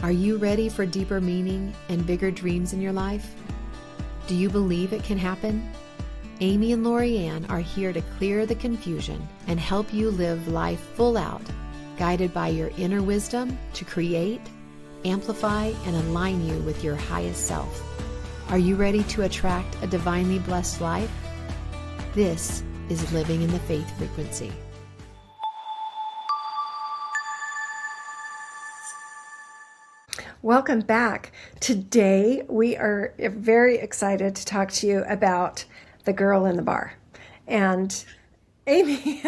Are you ready for deeper meaning and bigger dreams in your life? Do you believe it can happen? Amy and LoriAnn are here to clear the confusion and help you live life full out, guided by your inner wisdom to create, amplify, and align you with your highest self. Are you ready to attract a divinely blessed life? This is Living in the Faith Frequency. Welcome back. Today we are very excited to talk to you about the girl in the bar. And Amy,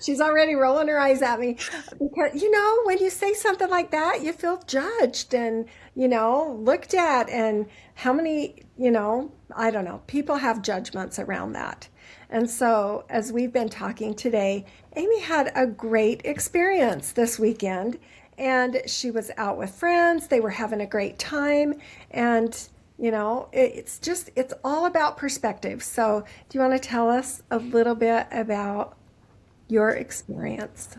she's already rolling her eyes at me because, when you say something like that, you feel judged and, looked at, and how many, I don't know, people have judgments around that. And so as we've been talking today, Amy had a great experience this weekend. And she was out with friends. They were having a great time. And, it's all about perspective. So do you want to tell us a little bit about your experience?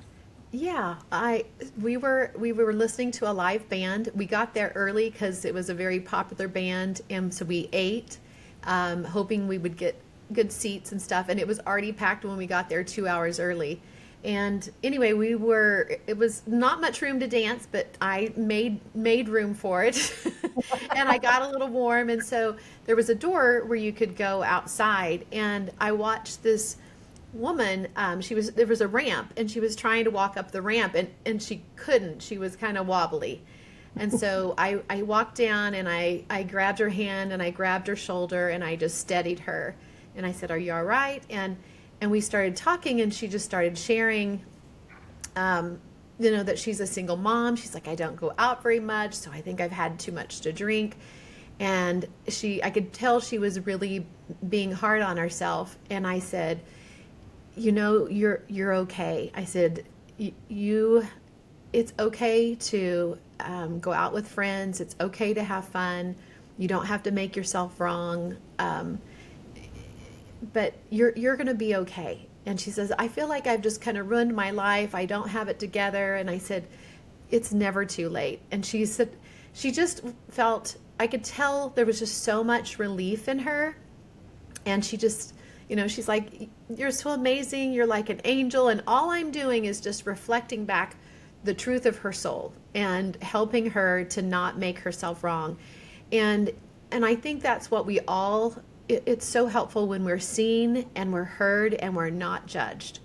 Yeah, we were listening to a live band. We got there early because it was a very popular band, and so we ate, hoping we would get good seats and stuff. And it was already packed when we got there 2 hours early. And anyway, it was not much room to dance, but I made room for it. And I got a little warm. And so there was a door where you could go outside. And I watched this woman, there was a ramp, and she was trying to walk up the ramp, and she couldn't. She was kind of wobbly. And so I walked down, and I grabbed her hand, and I grabbed her shoulder, and I just steadied her. And I said, "Are you all right?" And we started talking, and she just started sharing, that she's a single mom. She's like, "I don't go out very much, so I think I've had too much to drink." And I could tell she was really being hard on herself. And I said, you're okay. I said, it's okay to go out with friends. It's okay to have fun. You don't have to make yourself wrong. But you're going to be okay. And she says, "I feel like I've just kind of ruined my life. I don't have it together." And I said, "It's never too late." And she said, she just felt, I could tell there was just so much relief in her. And she just, she's like, "You're so amazing. You're like an angel." And all I'm doing is just reflecting back the truth of her soul and helping her to not make herself wrong. And I think that's what we all, it's so helpful when we're seen and we're heard and we're not judged.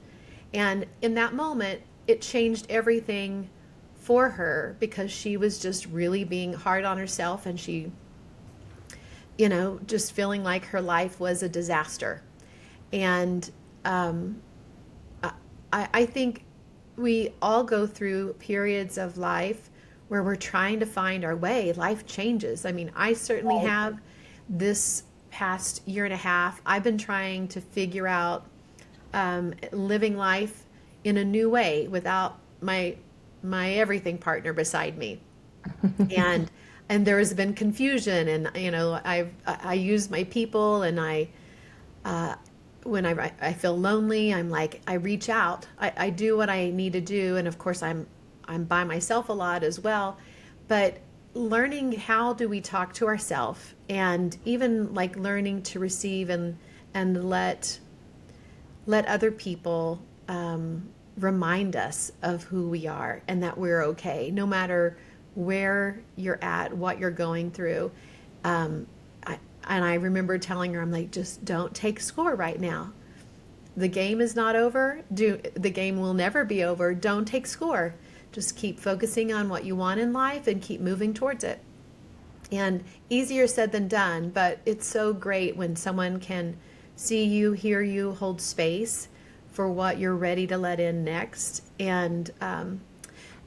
And in that moment, it changed everything for her, because she was just really being hard on herself, and she, just feeling like her life was a disaster. And I think we all go through periods of life where we're trying to find our way. Life changes. I mean, I certainly have. This past year and a half, I've been trying to figure out living life in a new way without my everything partner beside me. and there has been confusion, and I use my people, and when I feel lonely, I'm like, I reach out. I do what I need to do, and of course I'm by myself a lot as well. But learning, how do we talk to ourselves, and even like learning to receive and let other people remind us of who we are and that we're okay, no matter where you're at, what you're going through. And I remember telling her, I'm like, just don't take score right now. The game is not over. The game will never be over. Don't take score. Just keep focusing on what you want in life and keep moving towards it. And easier said than done, but it's so great when someone can see you, hear you, hold space for what you're ready to let in next. And,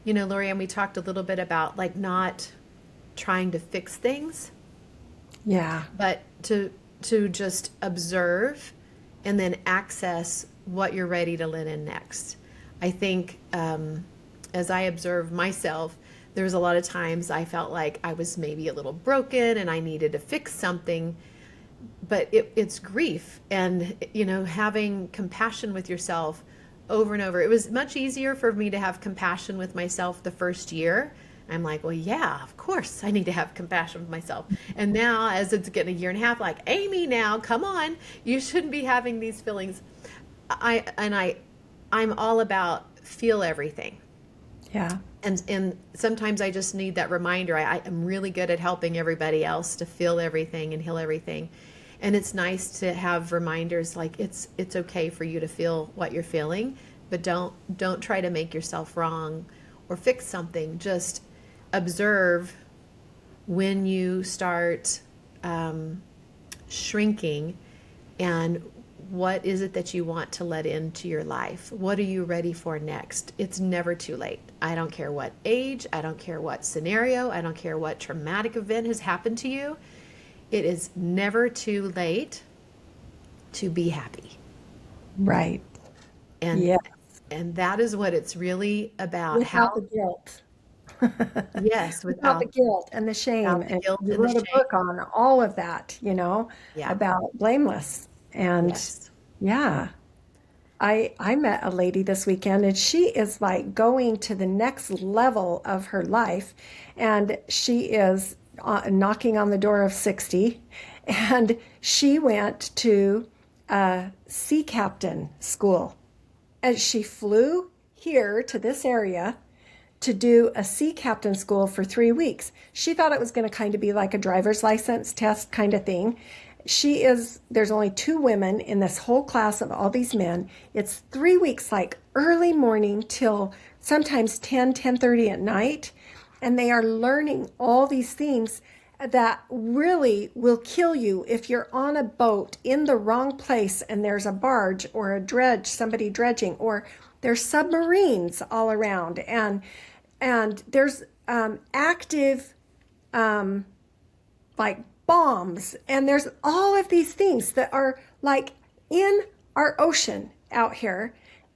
LoriAnn, we talked a little bit about like not trying to fix things. Yeah. But to just observe and then access what you're ready to let in next. I think as I observe myself, there's a lot of times I felt like I was maybe a little broken and I needed to fix something, but it's grief, and having compassion with yourself over and over. It was much easier for me to have compassion with myself the first year. I'm like, well, yeah, of course I need to have compassion with myself. And now, as it's getting a year and a half, like, Amy, now, come on, you shouldn't be having these feelings. I'm all about feel everything. Yeah. And sometimes I just need that reminder. I am really good at helping everybody else to feel everything and heal everything. And it's nice to have reminders like it's okay for you to feel what you're feeling, but don't try to make yourself wrong or fix something. Just observe when you start shrinking, and what is it that you want to let into your life? What are you ready for next? It's never too late. I don't care what age, I don't care what scenario, I don't care what traumatic event has happened to you. It is never too late to be happy. Right. And Yeah. and that is what it's really about. Without the How, guilt. yes, Without the guilt and the shame. without the And guilt you and the wrote a shame. book on all of that, Yeah. about blameless. And Yes. yeah, I met a lady this weekend, and she is like going to the next level of her life. And she is knocking on the door of 60. And she went to sea captain school. And she flew here to this area to do a sea captain school for 3 weeks. She thought it was going to kind of be like a driver's license test kind of thing. There's only 2 women in this whole class of all these men. It's 3 weeks, like early morning till sometimes 10:30 at night. And they are learning all these things that really will kill you if you're on a boat in the wrong place and there's a barge or a dredge, somebody dredging, or there's submarines all around, and there's active like bombs, and there's all of these things that are like in our ocean out here.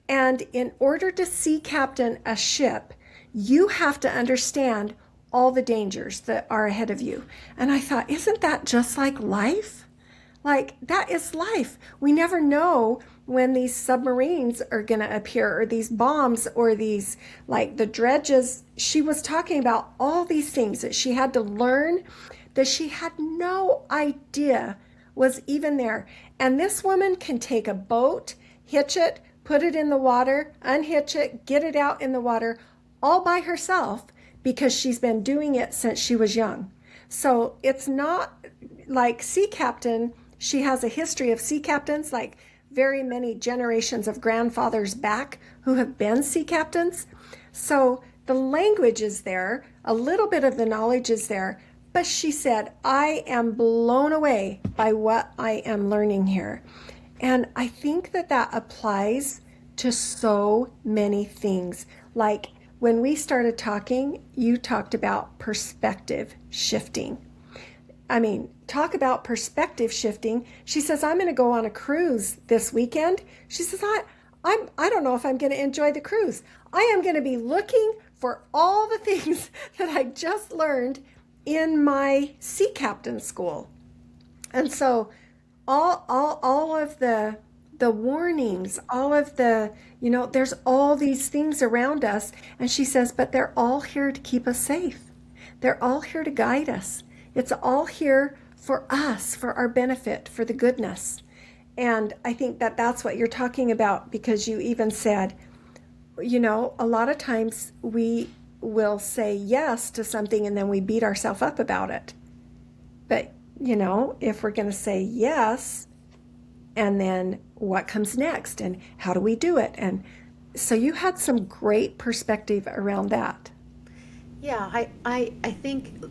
And in order to sea captain a ship, you have to understand all the dangers that are ahead of you. And I thought, isn't that just like life? Like, that is life. We never know when these submarines are going to appear, or these bombs, or these, like the dredges. She was talking about all these things that she had to learn that she had no idea was even there. And this woman can take a boat, hitch it, put it in the water, unhitch it, get it out in the water all by herself, because she's been doing it since she was young. So it's not like sea captain. She has a history of sea captains, like very many generations of grandfathers back who have been sea captains. So the language is there, a little bit of the knowledge is there, but she said, I am blown away by what I am learning here. And I think that that applies to so many things. Like when we started talking, you talked about perspective shifting. I mean, talk about perspective shifting. She says, I'm going to go on a cruise this weekend. She says, I don't know if I'm going to enjoy the cruise. I am going to be looking for all the things that I just learned in my sea captain school. And so all of the warnings, all of the, there's all these things around us. And she says, but they're all here to keep us safe. They're all here to guide us. It's all here for us, for our benefit, for the goodness. And I think that that's what you're talking about, because you even said, a lot of times we will say yes to something and then we beat ourselves up about it. But, if we're going to say yes, and then what comes next and how do we do it? And so you had some great perspective around that. Yeah, I think,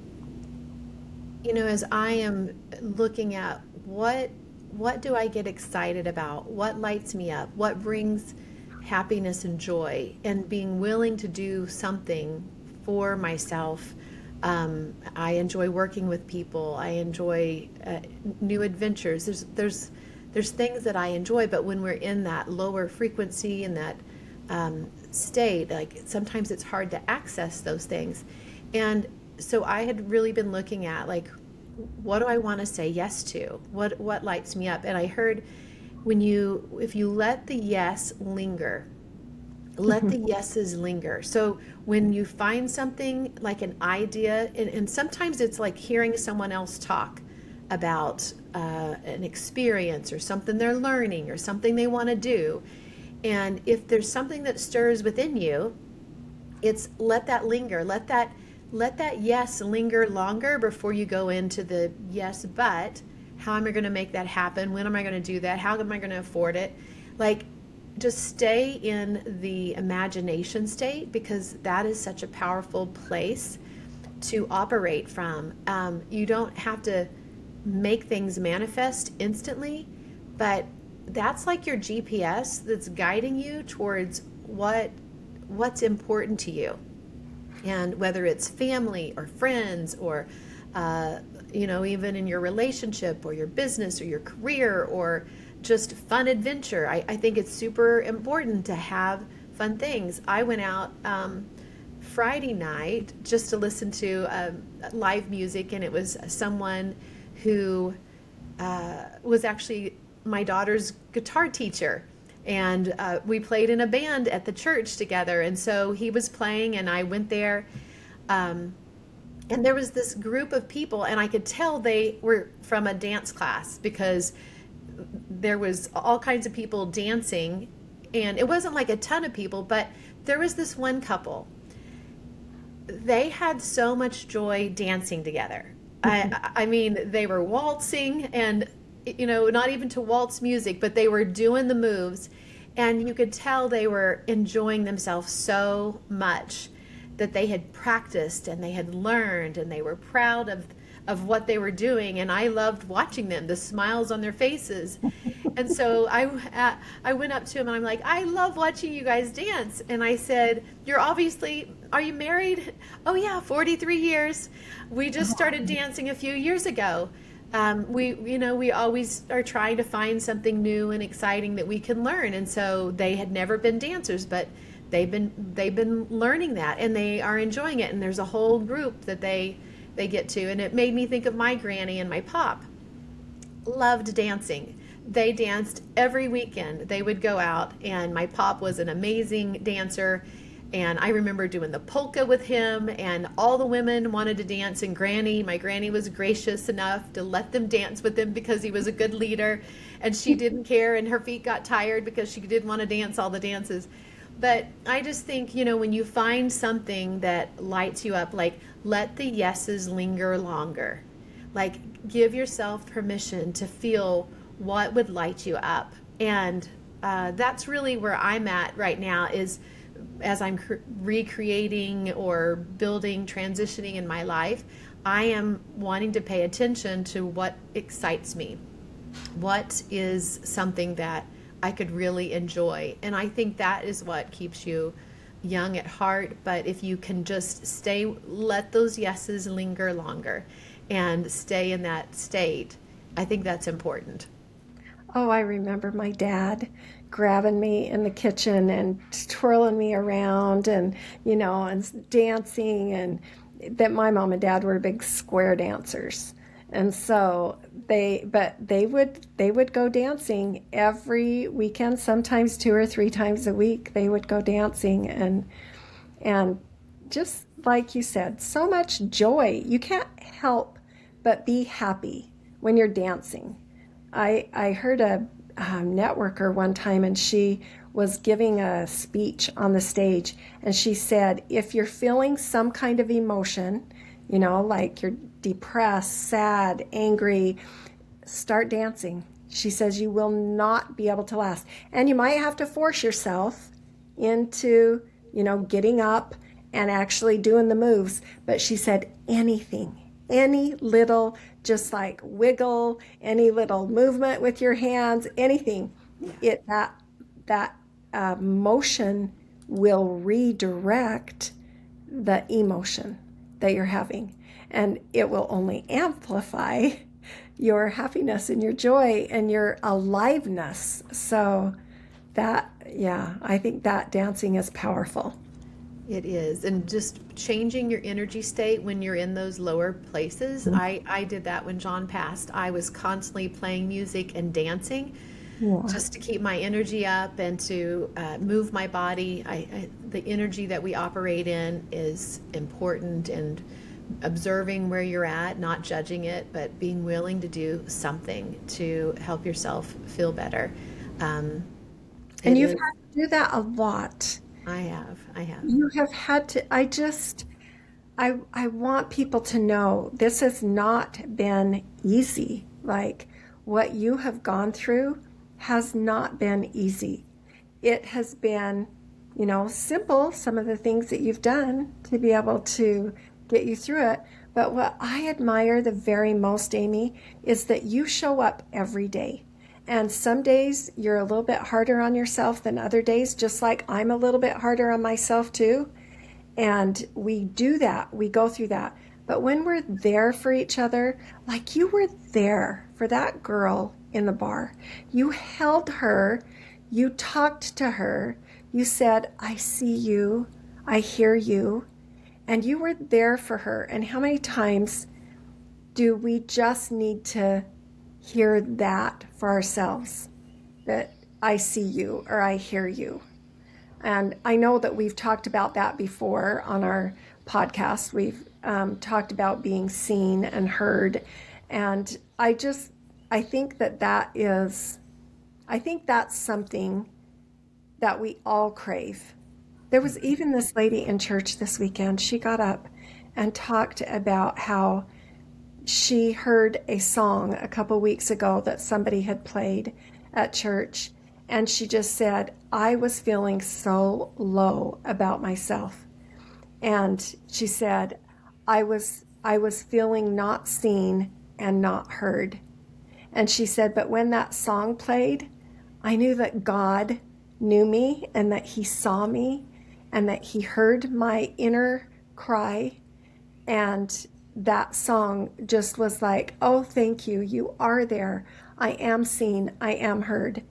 as I am looking at what do I get excited about, what lights me up, what brings happiness and joy, and being willing to do something for myself. I enjoy working with people. I enjoy new adventures. There's things that I enjoy, but when we're in that lower frequency and that state, like sometimes it's hard to access those things. And so I had really been looking at, like, what do I want to say yes to? What lights me up? And I heard if you let the yes linger, Let the yeses linger. So when you find something like an idea, and sometimes it's like hearing someone else talk about an experience or something they're learning or something they want to do. And if there's something that stirs within you, it's let that linger. Let that yes linger longer before you go into the yes, but how am I going to make that happen? When am I going to do that? How am I going to afford it? Like, just stay in the imagination state, because that is such a powerful place to operate from. You don't have to make things manifest instantly, but that's like your GPS that's guiding you towards what's important to you. And whether it's family or friends or even in your relationship or your business or your career or just fun adventure, I think it's super important to have fun things. I went out Friday night just to listen to live music, and it was someone who was actually my daughter's guitar teacher. And we played in a band at the church together. And so he was playing, and I went there. And there was this group of people, and I could tell they were from a dance class, because there was all kinds of people dancing. And it wasn't like a ton of people, but there was this one couple. They had so much joy dancing together. I mean, they were waltzing, and not even to waltz music, but they were doing the moves, and you could tell they were enjoying themselves so much, that they had practiced and they had learned, and they were proud of what they were doing. And I loved watching them, the smiles on their faces. And so I went up to him and I'm like, I love watching you guys dance. And I said, are you married? Oh yeah, 43 years. We just started dancing a few years ago. We always are trying to find something new and exciting that we can learn. And so they had never been dancers, but they've been learning that, and they are enjoying it. And there's a whole group that they get to. And it made me think of my granny and my pop. Loved dancing. They danced every weekend. They would go out, and my pop was an amazing dancer. And I remember doing the polka with him, and all the women wanted to dance. And my granny was gracious enough to let them dance with him, because he was a good leader, and she didn't care, and her feet got tired because she didn't want to dance all the dances. But I just think, when you find something that lights you up, like, let the yeses linger longer. Like, give yourself permission to feel what would light you up. And that's really where I'm at right now, is as I'm recreating or building, transitioning in my life, I am wanting to pay attention to what excites me. What is something that I could really enjoy? And I think that is what keeps you young at heart. But if you can just let those yeses linger longer and stay in that state, I think that's important. Oh, I remember my dad grabbing me in the kitchen and twirling me around, and dancing, and that my mom and dad were big square dancers. And so they would go dancing every weekend, sometimes 2 or 3 times a week. They would go dancing, and just like you said, so much joy. You can't help but be happy when you're dancing. I heard a networker one time, and she was giving a speech on the stage, and she said, if you're feeling some kind of emotion, like you're depressed, sad, angry, start dancing. She says you will not be able to last. And you might have to force yourself into, getting up and actually doing the moves. But she said anything, any little, just like wiggle, any little movement with your hands, anything, that motion will redirect the emotion that you're having, and it will only amplify your happiness and your joy and your aliveness. So I think that dancing is powerful. It is. And just changing your energy state when you're in those lower places. I did that when John passed. I was constantly playing music and dancing Yeah. just to keep my energy up and to move my body. The energy that we operate in is important, and observing where you're at, not judging it, but being willing to do something to help yourself feel better. Um, And it you've is, had to do that a lot. I have. You have had to, I want people to know this has not been easy. Like what you have gone through has not been easy. It has been, simple, some of the things that you've done to be able to get you through it. But what I admire the very most, Amy, is that you show up every day. And some days you're a little bit harder on yourself than other days, just like I'm a little bit harder on myself too. And we do that, we go through that. But when we're there for each other, like you were there for that girl in the bar, you held her, you talked to her, you said, I see you, I hear you, and you were there for her. And how many times do we just need to hear that for ourselves? That I see you or I hear you. And I know that we've talked about that before on our podcast. We've talked about being seen and heard. And I think I think that's something that we all crave. There was even this lady in church this weekend. She got up and talked about how she heard a song a couple weeks ago that somebody had played at church, and she just said, I was feeling so low about myself. And she said, I was feeling not seen and not heard. And she said, but when that song played, I knew that God knew me and that he saw me and that he heard my inner cry. And that song just was like, oh, thank you. You are there. I am seen. I am heard.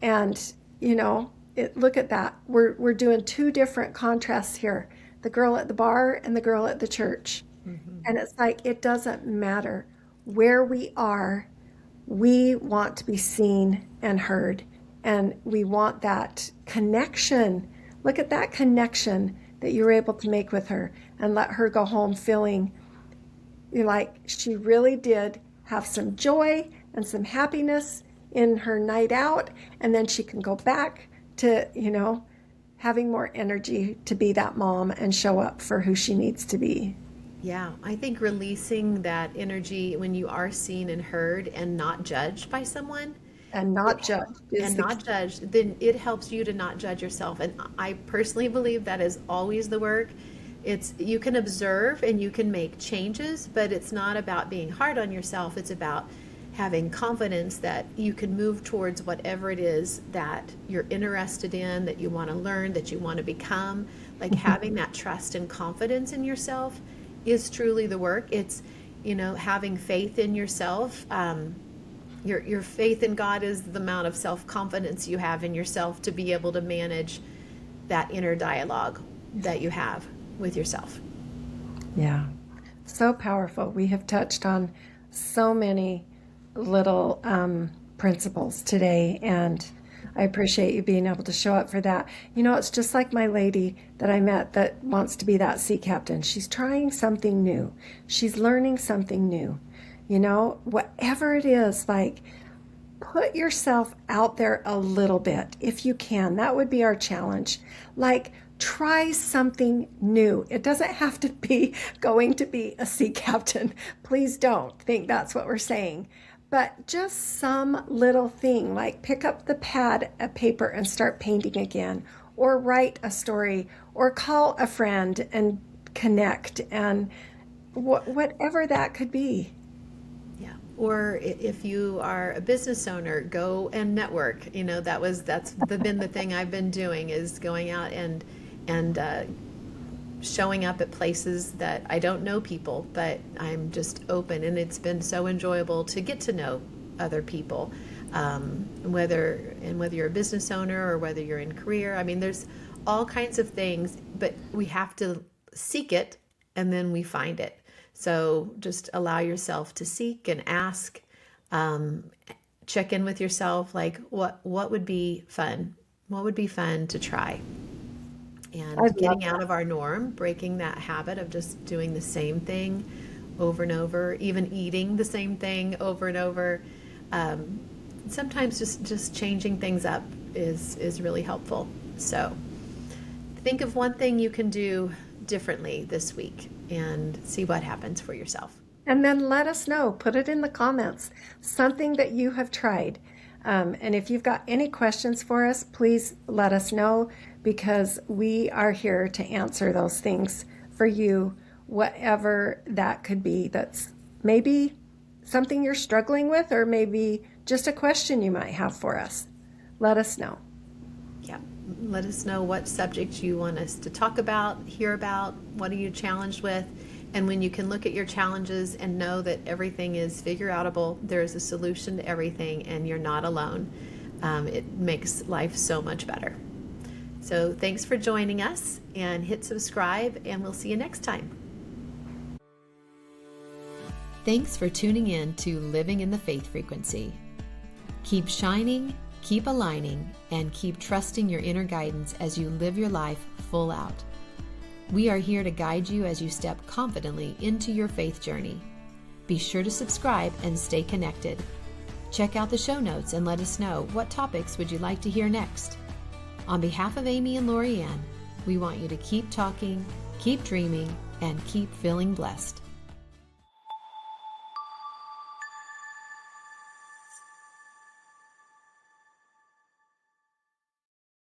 And, look at that. We're doing two different contrasts here, the girl at the bar and the girl at the church. And it's like, it doesn't matter where we are. We want to be seen and heard. And we want that connection. Look at that connection that you were able to make with her and let her go home feeling like she really did have some joy and some happiness in her night out. And then she can go back to, having more energy to be that mom and show up for who she needs to be. Yeah, I think releasing that energy when you are seen and heard and not judged by someone, And not judged is and the not judged, then it helps you to not judge yourself. And I personally believe that is always the work. It's you can observe and you can make changes, but it's not about being hard on yourself. It's about having confidence that you can move towards whatever it is that you're interested in, that you want to learn, that you want to become. Like having that trust and confidence in yourself is truly the work. It's, having faith in yourself. Your faith in God is the amount of self-confidence you have in yourself to be able to manage that inner dialogue that you have with yourself. Yeah, so powerful. We have touched on so many little principles today, and I appreciate you being able to show up for that. It's just like my lady that I met that wants to be that sea captain. She's trying something new. She's learning something new. Whatever it is, like put yourself out there a little bit if you can. That would be our challenge. Like try something new. It doesn't have to be going to be a sea captain. Please don't think that's what we're saying. But just some little thing like pick up the pad of paper and start painting again, or write a story, or call a friend and connect, and whatever that could be. Yeah. Or if you are a business owner, go and network. Been the thing I've been doing is going out and showing up at places that I don't know people, but I'm just open, and it's been so enjoyable to get to know other people, whether you're a business owner or whether you're in career. I mean, there's all kinds of things, but we have to seek it and then we find it. So just allow yourself to seek and ask, check in with yourself, like what would be fun? What would be fun to try? I And love getting out of our norm, breaking that habit of just doing the same thing over and over, even eating the same thing over and over. Sometimes just changing things up is really helpful. So think of one thing you can do differently this week and see what happens for yourself. And then let us know. Put it in the comments. Something that you have tried. And if you've got any questions for us, please let us know because we are here to answer those things for you, whatever that could be. That's maybe something you're struggling with, or maybe just a question you might have for us. Let us know. Yeah. Let us know what subject you want us to talk about, hear about, what are you challenged with. And when you can look at your challenges and know that everything is figureoutable, there is a solution to everything and you're not alone, it makes life so much better. So thanks for joining us, and hit subscribe, and we'll see you next time. Thanks for tuning in to Living in the Faith Frequency. Keep shining, keep aligning, and keep trusting your inner guidance as you live your life full out. We are here to guide you as you step confidently into your faith journey. Be sure to subscribe and stay connected. Check out the show notes and let us know what topics would you like to hear next. On behalf of Amy and LoriAnn, we want you to keep talking, keep dreaming, and keep feeling blessed.